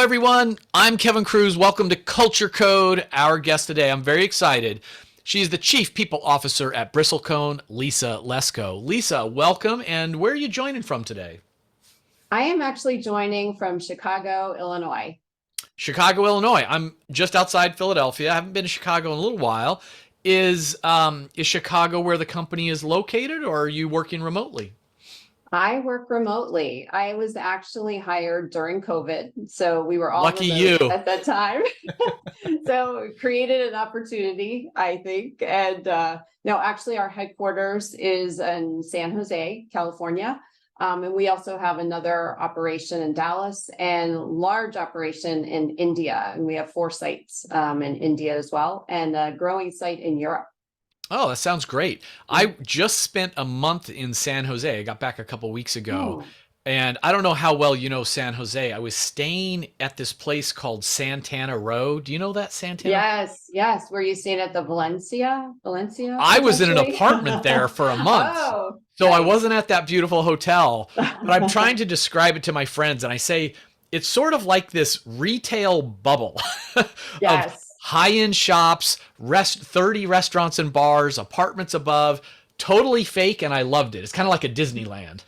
everyone. I'm Kevin Cruz. Welcome to Culture Code. Our guest today, I'm very excited. She's the Chief People Officer at Bristlecone, Lisa Lesko. Lisa, welcome. And where are you joining from today? I am actually joining from Chicago, Illinois. Chicago, Illinois. I'm just outside Philadelphia. I haven't been to Chicago in a little while. Is Chicago where the company is located, or are you working remotely? I work remotely. I was actually hired during COVID, so we were all Lucky remote you. at that time. So it created an opportunity, I think. And no, actually, our headquarters is in San Jose, California. And we also have another operation in Dallas and large operation in India. And we have 4 sites in India as well, and a growing site in Europe. Oh, that sounds great. I just spent a month in San Jose. I got back a couple weeks ago. Oh, And I don't know how well you know San Jose. I was staying at this place called Santana Row. Do you know that Santana? yes, yes. Were you staying at the Valencia, I was in an potentially? apartment there for a month. Oh, So I nice. wasn't at that beautiful hotel, but I'm trying to describe it to my friends. And I say, it's sort of like this retail bubble of Yes, high-end shops, 30 restaurants and bars, apartments above, totally fake. And I loved it. It's kind of like a Disneyland.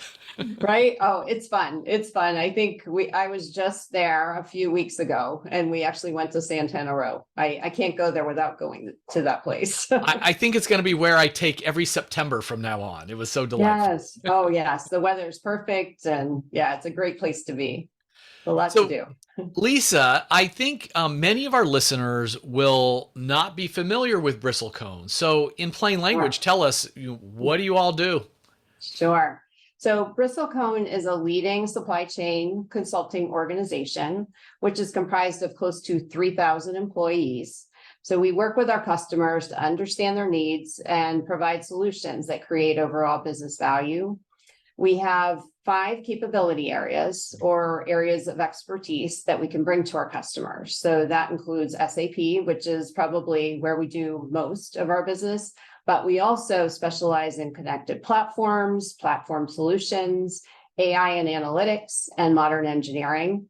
right. Oh, it's fun. It's fun. I think I was just there a few weeks ago and we actually went to Santana Row. I can't go there without going to that place. I think it's going to be where I take every September from now on. It was so delightful. Yes. Oh, yes. The weather's perfect. And yeah, it's a great place to be. A lot to So, do. Lisa, I think many of our listeners will not be familiar with Bristlecone. So, in plain Sure. language, tell us, what do you all do? Sure. So Bristlecone is a leading supply chain consulting organization, which is comprised of close to 3,000 employees. So we work with our customers to understand their needs and provide solutions that create overall business value. We have 5 capability areas or areas of expertise that we can bring to our customers. So that includes SAP, which is probably where we do most of our business, but we also specialize in connected platforms, platform solutions, AI and analytics, and modern engineering.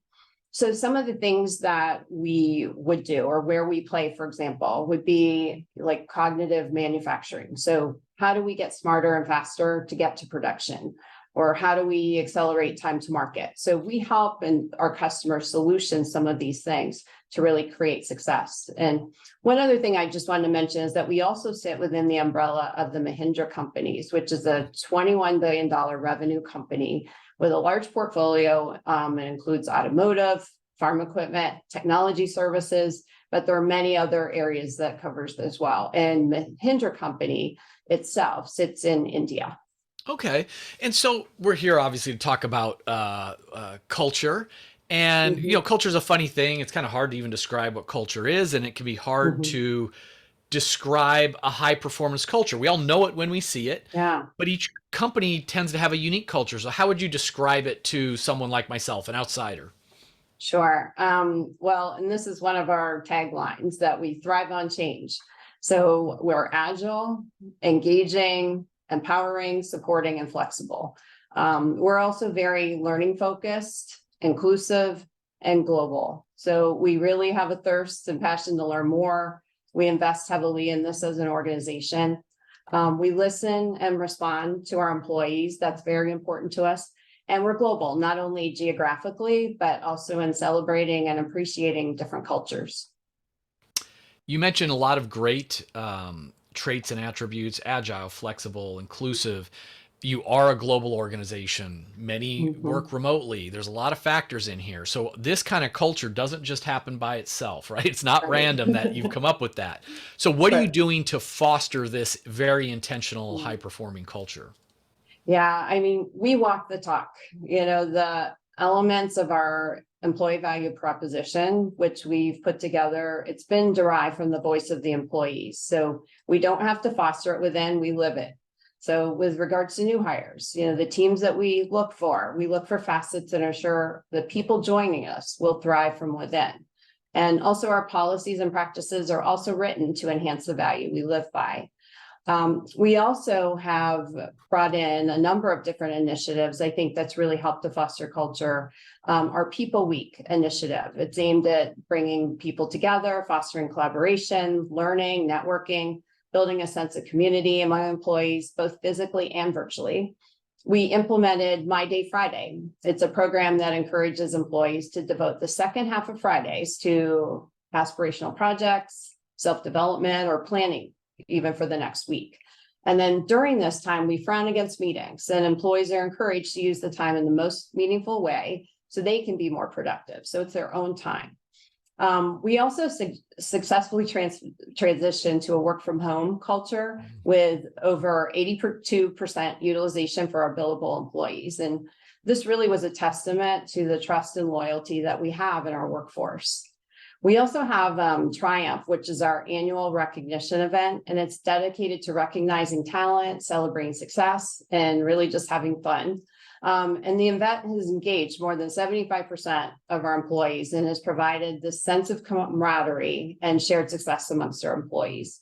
So some of the things that we would do or where we play, for example, would be like cognitive manufacturing. So how do we get smarter and faster to get to production? Or how do we accelerate time to market? So we help and our customers solution some of these things to really create success. And one other thing I just wanted to mention is that we also sit within the umbrella of the Mahindra companies, which is a $21 billion revenue company with a large portfolio. It includes automotive, farm equipment, technology services, but there are many other areas that covers as well. And Mahindra company itself sits in India. Okay. And so, we're here obviously to talk about culture. And, Mhm, culture is a funny thing. It's kind of hard to even describe what culture is, and it can be hard mhm. to describe a high performance culture. We all know it when we see it, Yeah. but each company tends to have a unique culture. So, how would you describe it to someone like myself, an outsider? Sure. Well, and this is one of our taglines that we thrive on change. So we're agile, engaging, empowering, supporting, and flexible. We're also very learning focused, inclusive, and global. So we really have a thirst and passion to learn more. We invest heavily in this as an organization. We listen and respond to our employees. That's very important to us. And we're global, not only geographically, but also in celebrating and appreciating different cultures. You mentioned a lot of great traits and attributes: agile, flexible, inclusive. You are a global organization. Many Mhm. work remotely. There's a lot of factors in here. So, this kind of culture doesn't just happen by itself, right? It's not Right. random that you've come up with that. So, what are you Right. doing to foster this very intentional, high performing culture? Yeah, I mean, we walk the talk. The elements of our employee value proposition, which we've put together, it's been derived from the voice of the employees. So we don't have to foster it within, we live it. So with regards to new hires, the teams that we look for facets that ensure the people joining us will thrive from within. And also our policies and practices are also written to enhance the value we live by. We also have brought in a number of different initiatives. I think that's really helped to foster culture. Our People Week initiative, it's aimed at bringing people together, fostering collaboration, learning, networking, building a sense of community among employees, both physically and virtually. We implemented My Day Friday. It's a program that encourages employees to devote the second half of Fridays to aspirational projects, self-development, or planning even for the next week. And then during this time, we frown against meetings, and employees are encouraged to use the time in the most meaningful way so they can be more productive. So it's their own time. We also successfully transitioned to a work from home culture with over 82% utilization for our billable employees. And this really was a testament to the trust and loyalty that we have in our workforce. We also have Triumph, which is our annual recognition event, and it's dedicated to recognizing talent, celebrating success, and really just having fun. And the event has engaged more than 75% of our employees and has provided this sense of camaraderie and shared success amongst our employees.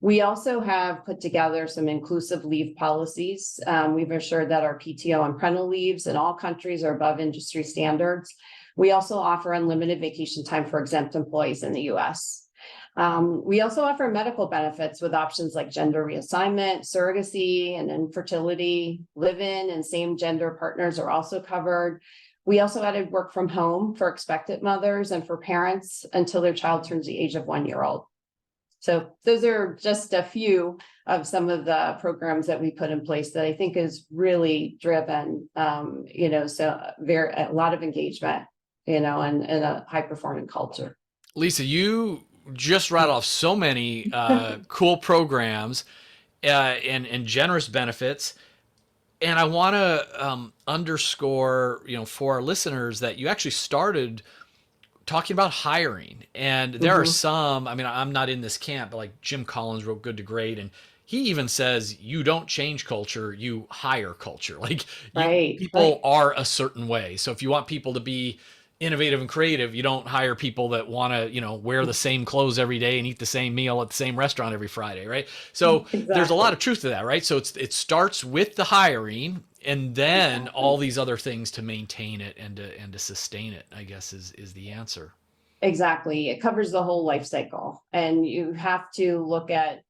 We also have put together some inclusive leave policies. We've assured that our PTO and parental leaves in all countries are above industry standards. We also offer unlimited vacation time for exempt employees in the US. We also offer medical benefits with options like gender reassignment, surrogacy, and infertility. Live-in and same-gender partners are also covered. We also added work from home for expectant mothers and for parents until their child turns the age of 1 year old. So those are just a few of some of the programs that we put in place that I think is really driven, a lot of engagement, and a high-performing culture. Lisa, you just rattled off so many cool programs and generous benefits. And I want to underscore, for our listeners that you actually started talking about hiring. And there are some, I'm not in this camp, but like Jim Collins wrote Good to Great, and he even says you don't change culture, you hire culture. Like people are a certain way. So if you want people to be innovative and creative, you don't hire people that want to, wear the same clothes every day and eat the same meal at the same restaurant every Friday, right? So there's a lot of truth to that, right? So it starts with the hiring, and then all these other things to maintain it and to sustain it, I guess is the answer. Exactly. It covers the whole life cycle, and you have to look at,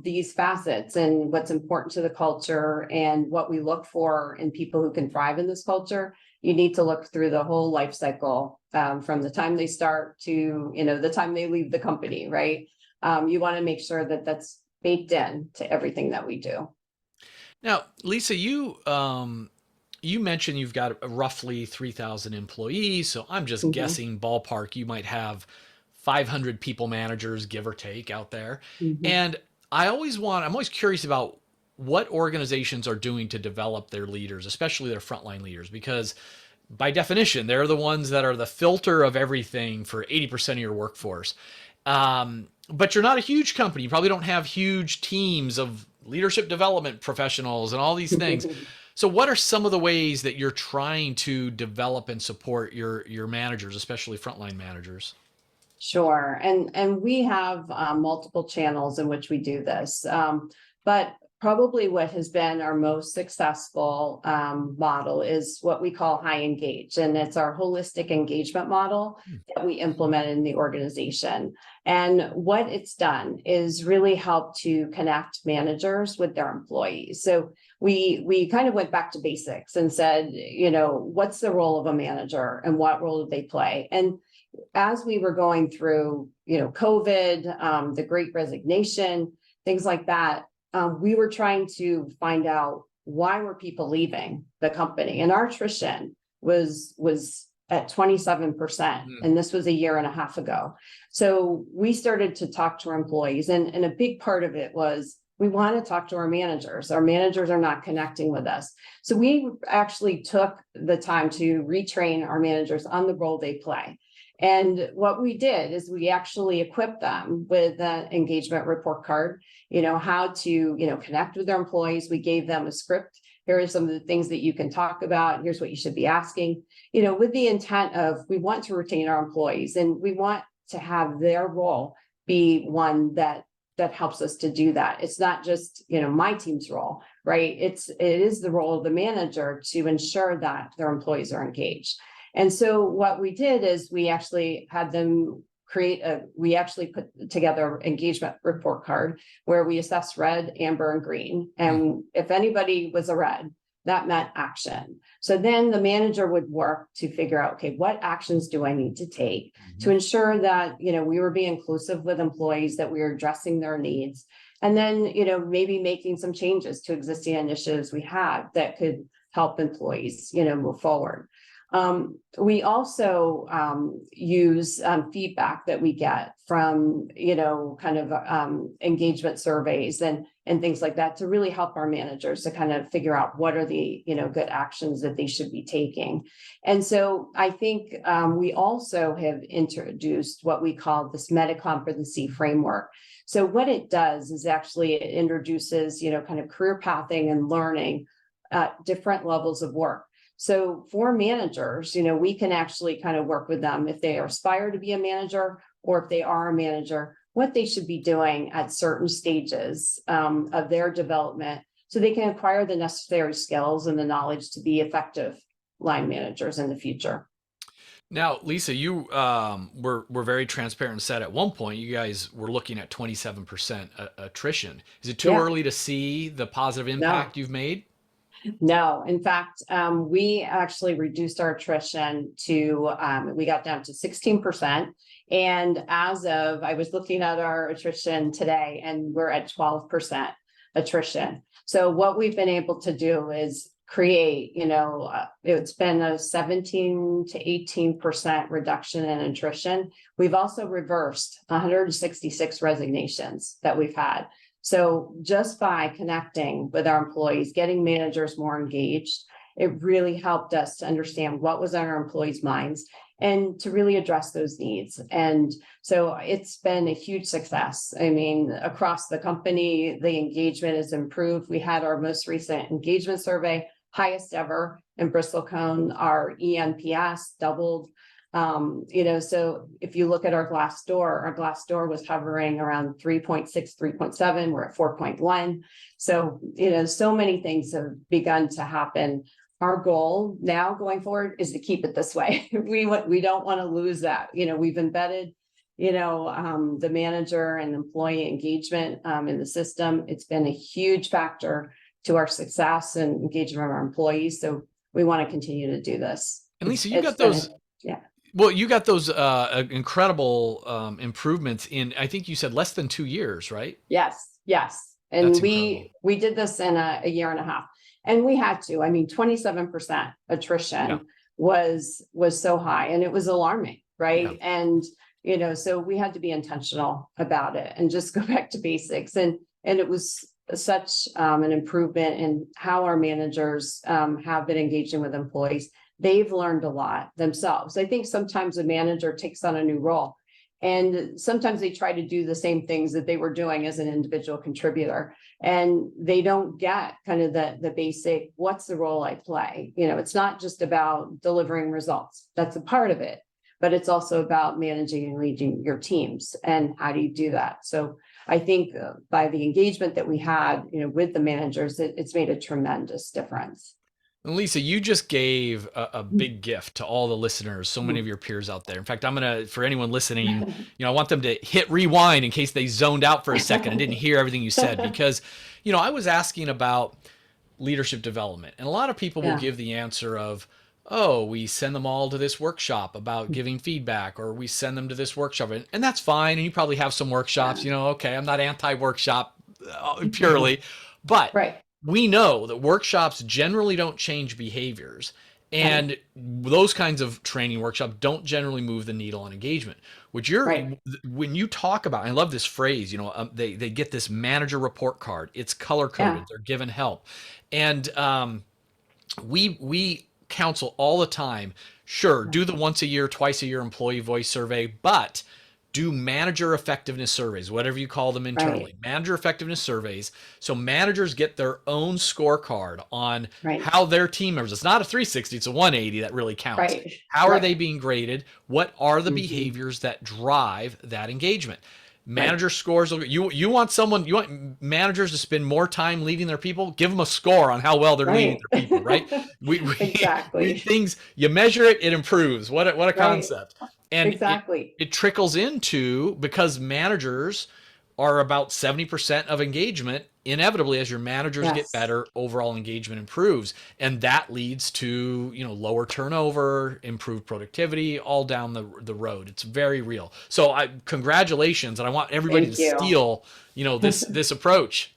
these facets and what's important to the culture and what we look for in people who can thrive in this culture. You need to look through the whole life cycle, from the time they start to, the time they leave the company, right? You want to make sure that that's baked in to everything that we do. Now, Lisa, you mentioned you've got roughly 3,000 employees. So I'm just guessing ballpark, you might have 500 people managers, give or take, out there. And I'm always curious about what organizations are doing to develop their leaders, especially their frontline leaders, because by definition, they're the ones that are the filter of everything for 80% of your workforce. But you're not a huge company. You probably don't have huge teams of leadership development professionals and all these things. So what are some of the ways that you're trying to develop and support your managers, especially frontline managers? Sure. And we have multiple channels in which we do this. But probably what has been our most successful model is what we call high engage. And it's our holistic engagement model that we implement in the organization. And what it's done is really help to connect managers with their employees. So we kind of went back to basics and said, what's the role of a manager and what role do they play? And as we were going through, COVID, the Great Resignation, things like that, we were trying to find out why were people leaving the company, and our attrition was at 27%, and this was a year and a half ago. So we started to talk to our employees, and a big part of it was we want to talk to our managers. Our managers are not connecting with us. So we actually took the time to retrain our managers on the role they play. And what we did is we actually equipped them with an engagement report card, how to, connect with their employees. We gave them a script. Here are some of the things that you can talk about. Here's what you should be asking, with the intent of we want to retain our employees, and we want to have their role be one that that helps us to do that. It's not just, my team's role, right? It is the role of the manager to ensure that their employees are engaged. And so what we did is we actually had them we actually put together engagement report card where we assess red, amber, and green. And if anybody was a red, that meant action. So then the manager would work to figure out, okay, what actions do I need to take to ensure that, we were being inclusive with employees, that we were addressing their needs. And then, maybe making some changes to existing initiatives we had that could help employees, move forward. We also use feedback that we get from, engagement surveys and things like that to really help our managers to kind of figure out what are the, good actions that they should be taking. And so I think we also have introduced what we call this meta competency framework. So what it does is actually it introduces, career pathing and learning at different levels of work. So for managers, we can actually kind of work with them if they aspire to be a manager or if they are a manager, what they should be doing at certain stages of their development so they can acquire the necessary skills and the knowledge to be effective line managers in the future. Now, Lisa, you were very transparent and said at one point you guys were looking at 27% attrition. Is it too early to see the positive impact you've made? No, in fact, we actually reduced our attrition to, we got down to 16%. And I was looking at our attrition today and we're at 12% attrition. So what we've been able to do is create, it's been a 17 to 18% reduction in attrition. We've also reversed 166 resignations that we've had. So just by connecting with our employees, getting managers more engaged, it really helped us to understand what was on our employees' minds and to really address those needs. And so it's been a huge success. I mean, across the company, the engagement has improved. We had our most recent engagement survey, highest ever in Bristlecone. Our ENPS doubled. So if you look at our Glassdoor was hovering around 3.6, 3.7. We're at 4.1. So, so many things have begun to happen. Our goal now going forward is to keep it this way. We don't want to lose that. We've embedded, the manager and employee engagement in the system. It's been a huge factor to our success and engagement of our employees. So we want to continue to do this. And Lisa, you got those. Well, you got those incredible improvements in, I think you said less than 2 years, right? Yes. And we did this in a year and a half. And we had to. I mean, 27% attrition was so high and it was alarming, right? And, so we had to be intentional about it and just go back to basics. And it was such an improvement in how our managers have been engaging with employees. They've learned a lot themselves. I think sometimes a manager takes on a new role and sometimes they try to do the same things that they were doing as an individual contributor and they don't get kind of the basic, what's the role I play? It's not just about delivering results. That's a part of it, but it's also about managing and leading your teams. And how do you do that? So I think by the engagement that we had, with the managers, it's made a tremendous difference. And Lisa, you just gave a big gift to all the listeners, so many of your peers out there. In fact, for anyone listening, I want them to hit rewind in case they zoned out for a second and didn't hear everything you said, because, I was asking about leadership development and a lot of people will give the answer of, oh, we send them all to this workshop about giving feedback, or we send them to this workshop and that's fine. And you probably have some workshops, okay, I'm not anti-workshop purely, but we know that workshops generally don't change behaviors and those kinds of training workshops don't generally move the needle on engagement. When you talk about, I love this phrase, they get this manager report card, it's color coded, they're given help. And we counsel all the time, sure, do the once a year, twice a year employee voice survey, but do manager effectiveness surveys, whatever you call them internally, manager effectiveness surveys. So managers get their own scorecard on how their team members, it's not a 360, it's a 180 that really counts. How are they being graded? What are the behaviors that drive that engagement? Right. Manager scores. You want managers to spend more time leading their people. Give them a score on how well they're leading Right. their people. Right. We Exactly. things you measure it, it improves. What a Right. concept. And Exactly. it trickles into, because managers are about 70% of engagement. Inevitably, as your managers get Yes. better, overall engagement improves, and that leads to lower turnover, improved productivity, all down the road. It's very real. So congratulations, and I want everybody to Thank you. steal this approach.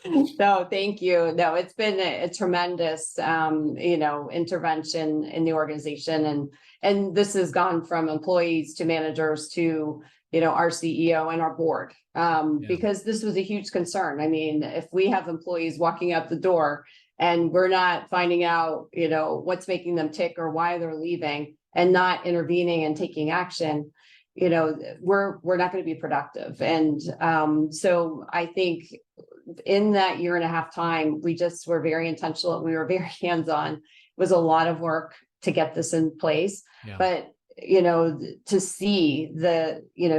No, thank you. No, it's been a tremendous, intervention in the organization, and this has gone from employees to managers to, our CEO and our board, Yeah. because this was a huge concern. I mean, if we have employees walking out the door and we're not finding out, what's making them tick or why they're leaving and not intervening and taking action, we're not going to be productive. And so I think in that year and a half time, we just were very intentional. We were very hands-on. It was a lot of work to get this in place, Yeah. but to see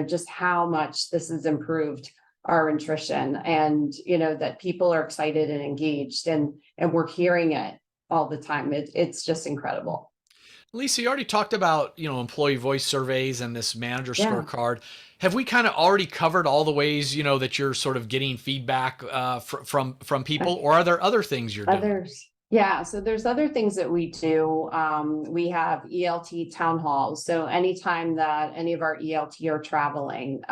just how much this has improved our attrition, and that people are excited and engaged, and we're hearing it all the time. It's just incredible. Lisa, you already talked about, employee voice surveys and this manager Yeah. scorecard. Have we kind of already covered all the ways, that you're sort of getting feedback from people, or are there other things you're doing? Others, yeah. So there's other things that we do. We have ELT town halls. So anytime that any of our ELT are traveling,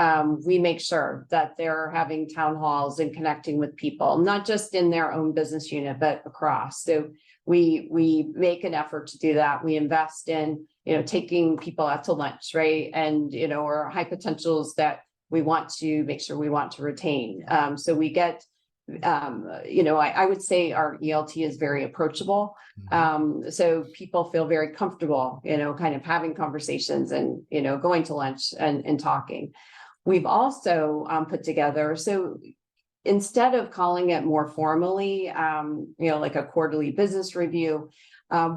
we make sure that they're having town halls and connecting with people, not just in their own business unit, but across. So we make an effort to do that. We invest in, taking people out to lunch, right? And, or high potentials that we want to make sure we want to retain. So we get I would say our ELT is very approachable. So people feel very comfortable, kind of having conversations and, going to lunch and talking. We've also put together, so instead of calling it more formally, like a quarterly business review,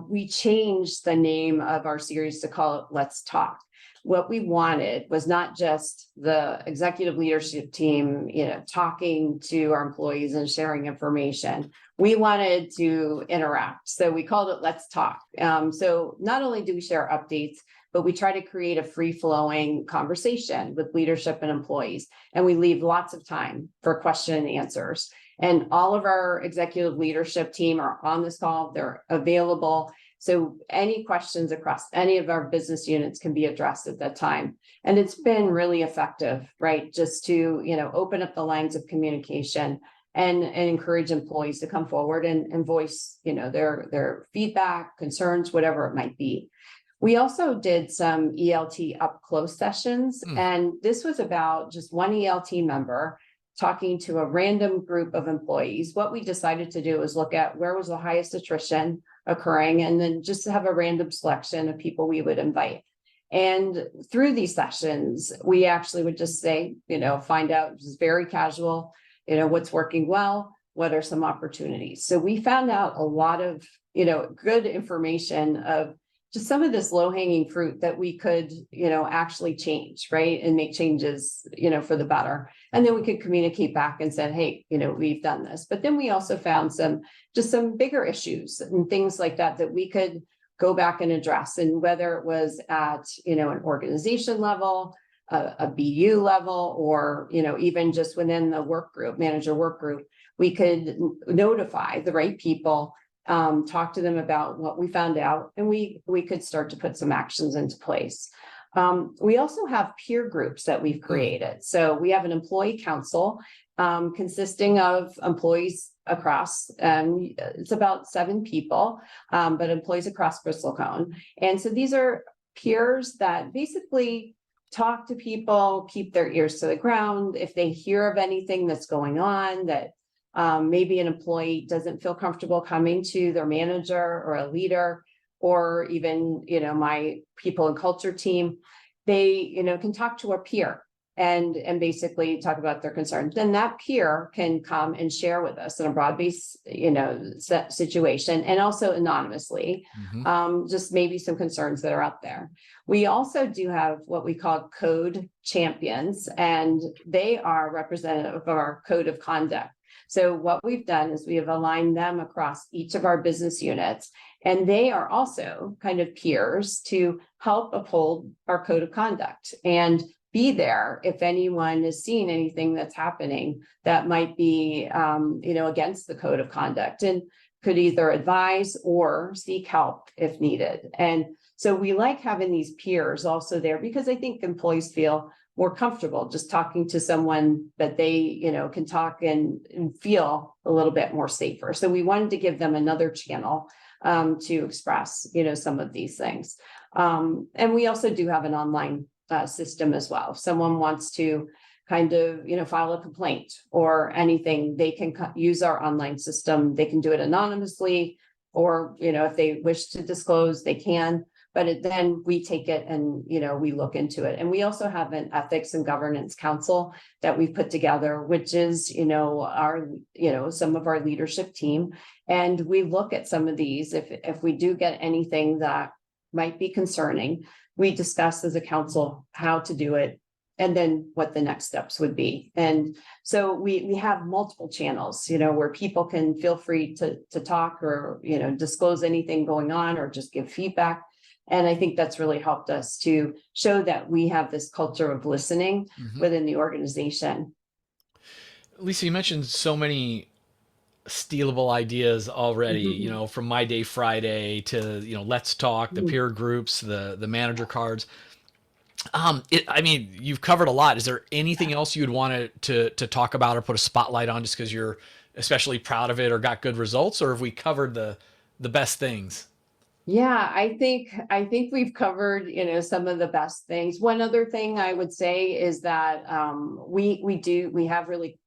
we changed the name of our series to call it Let's Talk. What we wanted was not just the executive leadership team, talking to our employees and sharing information. We wanted to interact. So we called it Let's Talk. So not only do we share updates, but we try to create a free-flowing conversation with leadership and employees. And we leave lots of time for question and answers. And all of our executive leadership team are on this call. They're available. So any questions across any of our business units can be addressed at that time. And it's been really effective, right? Just to, open up the lines of communication and encourage employees to come forward and voice, their feedback, concerns, whatever it might be. We also did some ELT up close sessions, and this was about just one ELT member talking to a random group of employees. What we decided to do is look at where was the highest attrition occurring, and then just have a random selection of people we would invite. And through these sessions, we actually would just say, find out, just very casual, what's working well, what are some opportunities. So we found out a lot of, good information of just some of this low-hanging fruit that we could, actually change, right? And make changes, for the better. And then we could communicate back and said, hey, we've done this. But then we also found some bigger issues and things like that we could go back and address. And whether it was at, an organization level, a BU level, or, even just within the work group, manager work group, we could notify the right people, talk to them about what we found out, and we could start to put some actions into place. We also have peer groups that we've created. So we have an employee council consisting of employees across, it's about 7 people, but employees across Bristlecone. And so these are peers that basically talk to people, keep their ears to the ground. If they hear of anything that's going on that maybe an employee doesn't feel comfortable coming to their manager or a leader, or even, my people and culture team, they, can talk to a peer and basically talk about their concerns. Then that peer can come and share with us in a broad-based, situation, and also anonymously, just maybe some concerns that are out there. We also do have what we call code champions, and they are representative of our code of conduct. So what we've done is we have aligned them across each of our business units, and they are also kind of peers to help uphold our code of conduct and be there if anyone is seeing anything that's happening that might be, against the code of conduct, and could either advise or seek help if needed. And so we like having these peers also there, because I think employees feel more comfortable just talking to someone that they, can talk and feel a little bit more safer. So we wanted to give them another channel to express, some of these things. And we also do have an online system as well. If someone wants to kind of, file a complaint or anything, they can use our online system. They can do it anonymously, or, if they wish to disclose, they can. But then we take it and, we look into it. And we also have an ethics and governance council that we've put together, which is, our, some of our leadership team. And we look at some of these. If we do get anything that might be concerning, we discuss as a council how to do it, and then what the next steps would be. And so we have multiple channels, where people can feel free to talk or, disclose anything going on or just give feedback. And I think that's really helped us to show that we have this culture of listening within the organization. Lisa, you mentioned so many stealable ideas already, from My Day Friday to, Let's Talk, the peer groups, the manager cards. You've covered a lot. Is there anything else you'd want to talk about or put a spotlight on just because you're especially proud of it or got good results, or have we covered the best things? Yeah, I think we've covered, some of the best things. One other thing I would say is that we have really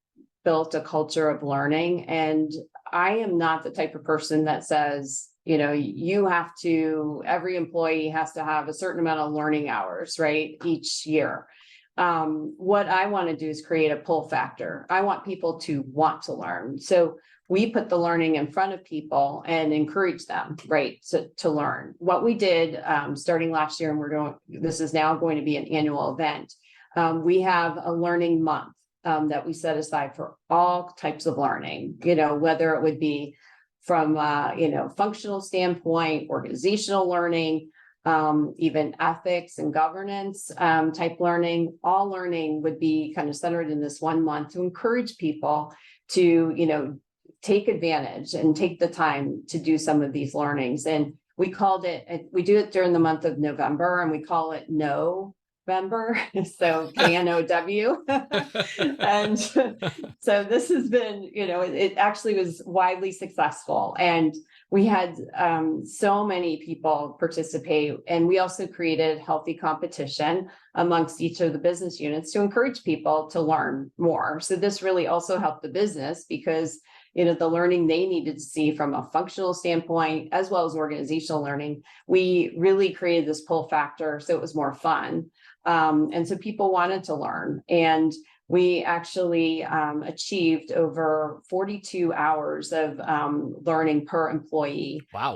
built a culture of learning, and I am not the type of person that says, every employee has to have a certain amount of learning hours, right, each year. What I want to do is create a pull factor. I want people to want to learn. So we put the learning in front of people and encourage them, right, to learn. What we did starting last year, and this is now going to be an annual event. We have a learning month that we set aside for all types of learning, whether it would be from, functional standpoint, organizational learning, even ethics and governance type learning. All learning would be kind of centered in this 1 month to encourage people to, take advantage and take the time to do some of these learnings. And we do it during the month of November, and we call it November. So KNOW. And so this has been, it actually was widely successful. And we had so many people participate. And we also created healthy competition amongst each of the business units to encourage people to learn more. So this really also helped the business, because the learning they needed to see from a functional standpoint, as well as organizational learning, we really created this pull factor. So it was more fun. And so people wanted to learn. And we actually achieved over 42 hours of learning per employee. Wow.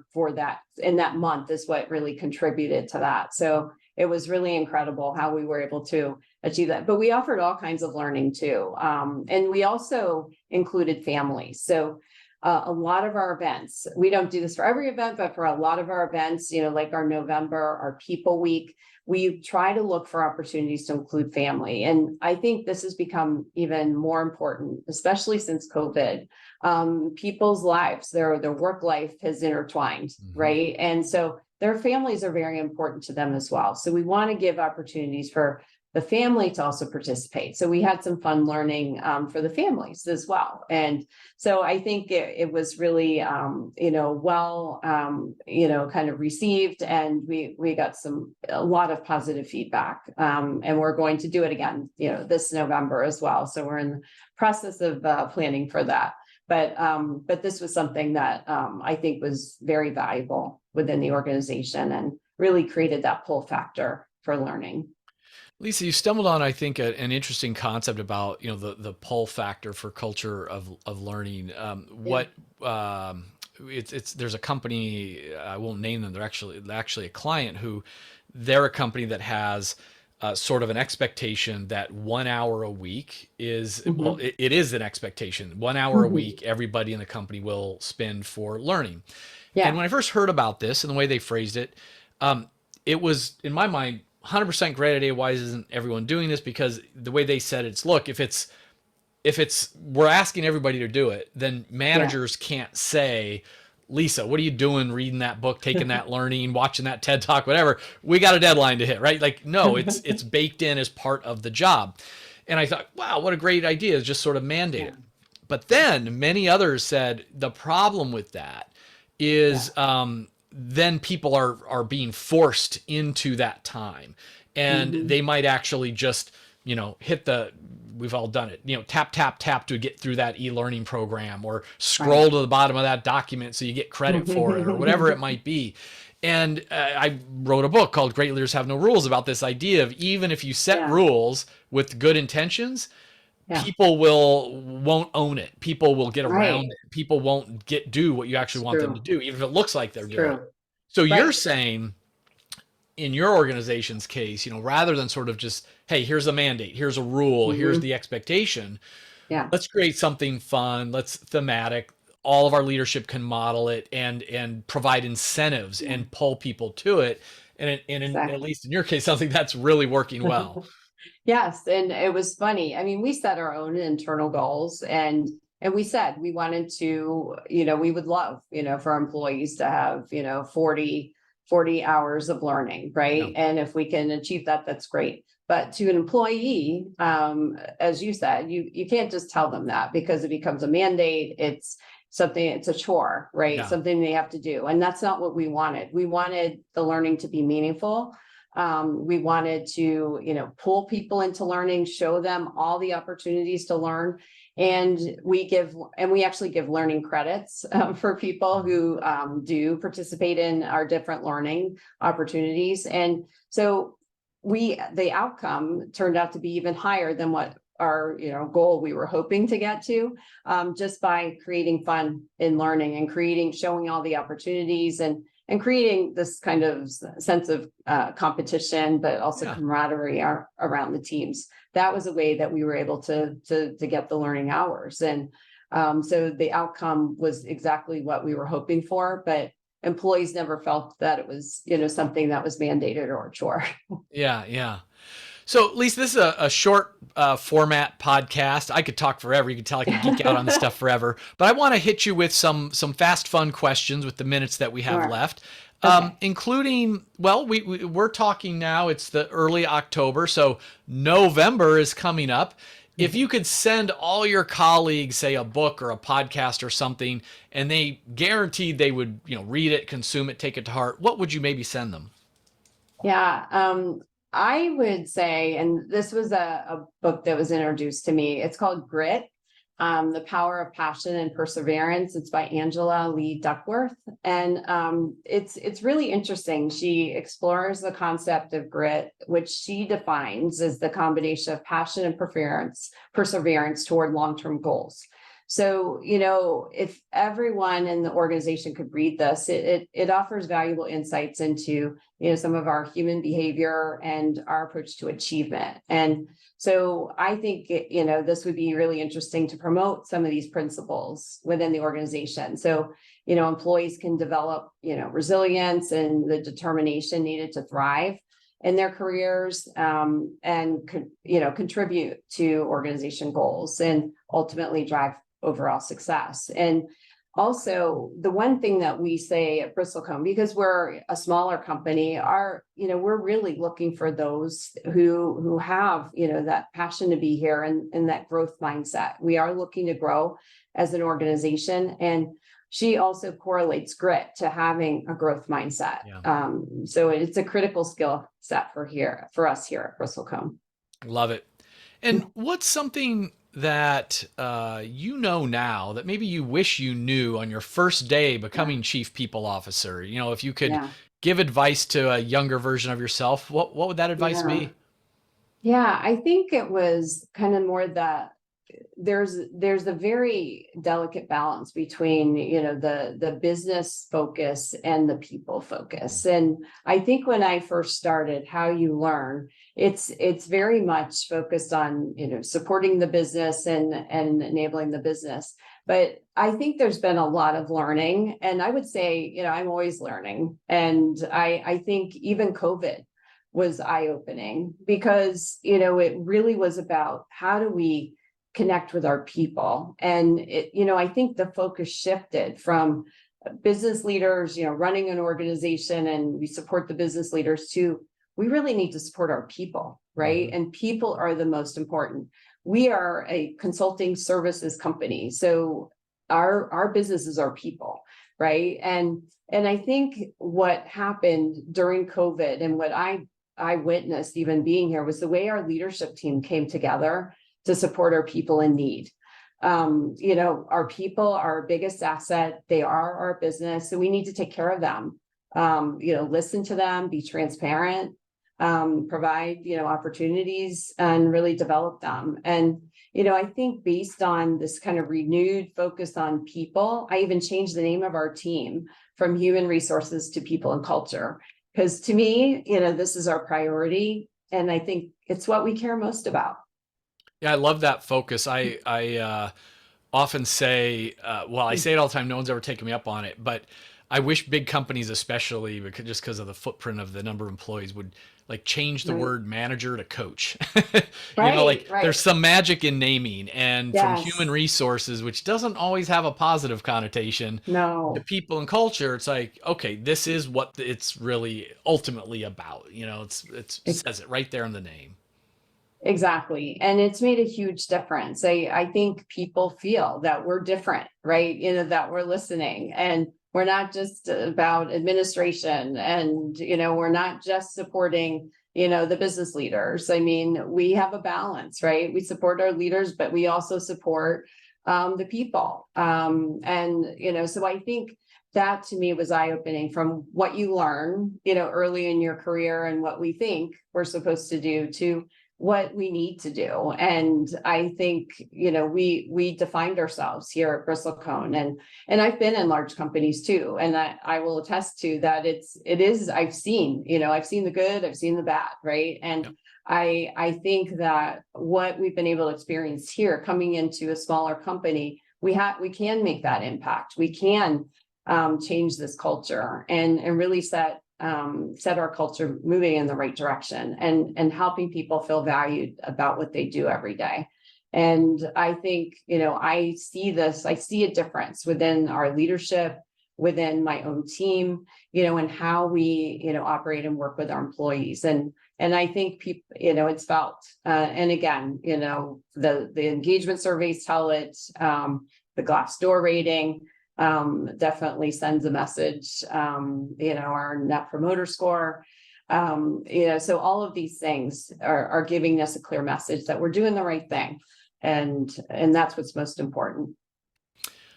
For that in that month is what really contributed to that. So it was really incredible how we were able to achieve that. But we offered all kinds of learning too. And we also included families. So a lot of our events, we don't do this for every event, but for a lot of our events, like our November, our People Week, we try to look for opportunities to include family. And I think this has become even more important, especially since COVID. People's lives, their work life has intertwined, right? And so their families are very important to them as well. So we want to give opportunities for the family to also participate. So we had some fun learning for the families as well. And so I think it was really, well, kind of received, and we got a lot of positive feedback. And we're going to do it again, this November as well. So we're in the process of planning for that. But this was something that I think was very valuable within the organization and really created that pull factor for learning. Lisa, you stumbled on, I think, an interesting concept about, the pull factor for culture of learning. Yeah. It's there's a company, I won't name them. They're actually a client who, they're a company that has sort of an expectation that 1 hour a week is, well, Hmm. it is an expectation. 1 hour a Hmm. week, everybody in the company will spend for learning. And Yeah. when I first heard about this and the way they phrased it, um, it was in my mind 100% great idea. Why isn't everyone doing this? Because the way they said it's, look, if it's we're asking everybody to do it, then Yeah. managers can't say, Lisa, what are you doing reading that book, taking that learning, watching that TED talk, whatever? We got a deadline to hit, right? Like, no, it's baked in as part of the job. And I thought, wow, what a great idea, is just sort of mandate Yeah. it. But then many others said the problem with that Yeah. is, then people are being forced into that time, and Hmm. they might actually just, hit the, we've all done it, tap tap tap to get through that e-learning program, or scroll Right. to the bottom of that document so you get credit for it, or whatever it might be. And I wrote a book called Great Leaders Have No Rules, about this idea of, even if you set Yeah. rules with good intentions, Yeah. people won't own it. People will get around Right. it. People won't do what you actually It's want them to true. do, even if it looks like they're It's doing it. true. So you're Right. saying, in your organization's case, rather than sort of just, hey, here's a mandate, here's a rule, here's Hmm. the expectation, Yeah. let's create something fun, let's thematic. All of our leadership can model it, and provide incentives Yeah. and pull people to it. At Exactly. least in your case, something that's really working well. Yes, and it was funny. I mean, we set our own internal goals, and we said we wanted to, we would love, for our employees to have, 40 hours of learning, Yeah. right? And if we can achieve that, that's great. But to an employee, as you said, you can't just tell them that, because it becomes a mandate. It's something, it's a chore, right? Yeah. Something they have to do. And that's not what we wanted. We wanted the learning to be meaningful. We wanted to, pull people into learning, show them all the opportunities to learn. And we actually give learning credits for people who do participate in our different learning opportunities. And so the outcome turned out to be even higher than what our, goal we were hoping to get to, just by creating fun in learning and showing all the opportunities, and creating this kind of sense of competition, but also Yeah. camaraderie around the teams. That was a way that we were able to get the learning hours. And so the outcome was exactly what we were hoping for, but employees never felt that it was, something that was mandated or a chore. Yeah. Yeah. So, Lisa, this is a short format podcast. I could talk forever. You can tell I could geek out on this stuff forever. But I want to hit you with some fast, fun questions with the minutes that we have Sure. left, Okay. including, well, we're talking now. It's the early October, so November is coming up. If you could send all your colleagues, say, a book or a podcast or something, and they guaranteed they would, read it, consume it, take it to heart, what would you maybe send them? Yeah, I would say, and this was a book that was introduced to me. It's called Grit, The Power of Passion and Perseverance. It's by Angela Lee Duckworth, and it's really interesting. She explores the concept of grit, which she defines as the combination of passion and perseverance toward long-term goals. So, if everyone in the organization could read this, it offers valuable insights into, some of our human behavior and our approach to achievement. And so I think, this would be really interesting to promote some of these principles within the organization. So, employees can develop, resilience and the determination needed to thrive in their careers, and contribute to organization goals and ultimately drive overall success. And also, the one thing that we say at Bristlecone, because we're a smaller company, we're really looking for those who have, that passion to be here, and that growth mindset. We are looking to grow as an organization. And she also correlates grit to having a growth mindset. Yeah. So it's a critical skill set for us here at Bristlecone. Love it. And what's something that now that maybe you wish you knew on your first day Yeah. becoming chief people officer? If you could Yeah. give advice to a younger version of yourself, what would that advice Yeah. be? Yeah, I think it was kind of more that there's a very delicate balance between, the business focus and the people focus. And I think when I first started, how you learn, it's very much focused on, supporting the business and enabling the business. But I think there's been a lot of learning, and I would say, I'm always learning. And I think even COVID was eye-opening because, it really was about how do we connect with our people. And I think the focus shifted from business leaders, running an organization and we support the business leaders, to we really need to support our people, right? And people are the most important. We are a consulting services company, so our business is our people, right? And I think what happened during COVID and what I witnessed even being here was the way our leadership team came together to support our people in need. Our people are our biggest asset. They are our business. So we need to take care of them, listen to them, be transparent, provide, opportunities and really develop them. And, I think based on this kind of renewed focus on people, I even changed the name of our team from human resources to people and culture. Because to me, this is our priority. And I think it's what we care most about. Yeah, I love that focus. I often say, I say it all the time. No one's ever taken me up on it, but I wish big companies, especially because of the footprint of the number of employees, would like change the word manager to coach. Right. There's some magic in naming, and from human Yes. resources, which doesn't always have a positive connotation, to No. people and culture, it's like, okay, this is what it's really ultimately about. It says it right there in the name. Exactly. And it's made a huge difference. I think people feel that we're different, right? That we're listening, and we're not just about administration, and, we're not just supporting, the business leaders. I mean, we have a balance, right? We support our leaders, but we also support the people. So I think that to me was eye-opening from what you learn, early in your career and what we think we're supposed to do to what we need to do. And I think, we defined ourselves here at Bristlecone, and I've been in large companies too. And I will attest to that. I've seen the good, I've seen the bad, right? And Yep. I think that what we've been able to experience here coming into a smaller company, we can make that impact. We can change this culture and really set our culture moving in the right direction, and helping people feel valued about what they do every day. And I think, I see a difference within our leadership, within my own team, and how we, operate and work with our employees. And I think people, it's felt, and again, the engagement surveys tell it, the Glassdoor rating, definitely sends a message, our net promoter score, so all of these things are giving us a clear message that we're doing the right thing. And that's what's most important.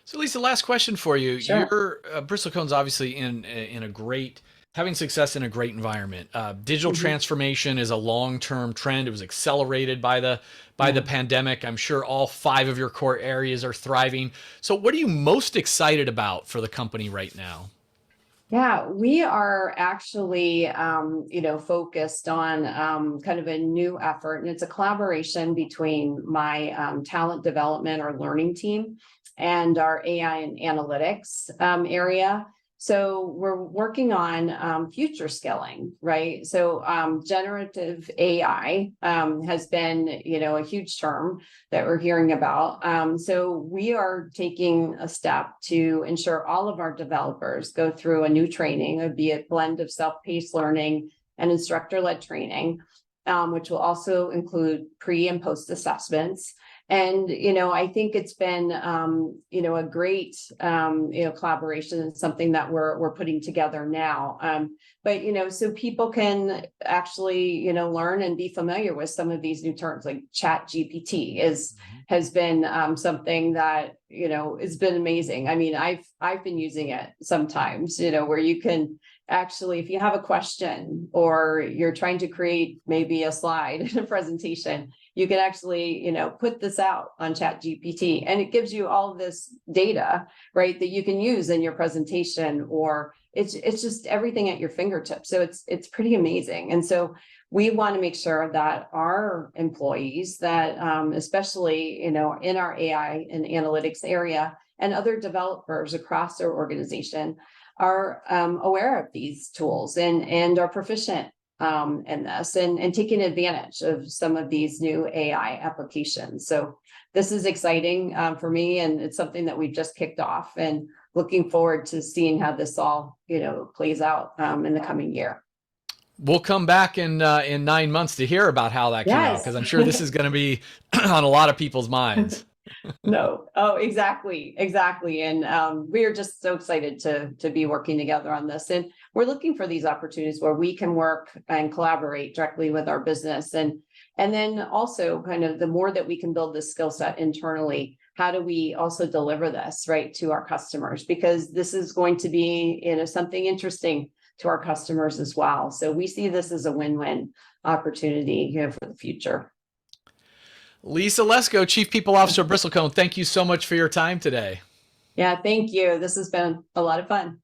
So, Lisa, last question for you. Sure. Your Bristlecone's obviously having success in a great environment. Digital transformation is a long-term trend. It was accelerated by the pandemic. I'm sure all 5 of your core areas are thriving. So, what are you most excited about for the company right now? Yeah, we are actually, focused on kind of a new effort, and it's a collaboration between my talent development or learning team and our AI and analytics area. So we're working on future skilling, right? So generative AI has been, a huge term that we're hearing about. So we are taking a step to ensure all of our developers go through a new training, it'd be a blend of self-paced learning and instructor-led training, which will also include pre and post assessments. And, I think it's been, a great, collaboration, and something that we're putting together now. But, so people can actually, learn and be familiar with some of these new terms, like Chat GPT has been something that, has been amazing. I mean, I've been using it sometimes, where you can actually, if you have a question or you're trying to create maybe a slide in a presentation, you can actually, put this out on ChatGPT, and it gives you all of this data, right, that you can use in your presentation, or it's just everything at your fingertips. So it's pretty amazing. And so we want to make sure that our employees that, especially, in our AI and analytics area, and other developers across our organization are aware of these tools and are proficient in this and taking advantage of some of these new AI applications. So this is exciting for me, and it's something that we've just kicked off, and looking forward to seeing how this all plays out in the coming year. We'll come back in 9 months to hear about how that came out, Yes. because I'm sure this is going to be on a lot of people's minds. No. Oh, exactly. Exactly. And we are just so excited to be working together on this. And we're looking for these opportunities where we can work and collaborate directly with our business. And then also, kind of, the more that we can build this skill set internally, how do we also deliver this right to our customers? Because this is going to be, something interesting to our customers as well. So we see this as a win-win opportunity, for the future. Lisa Lesko, Chief People Officer, Bristlecone, thank you so much for your time today. Yeah, thank you. This has been a lot of fun.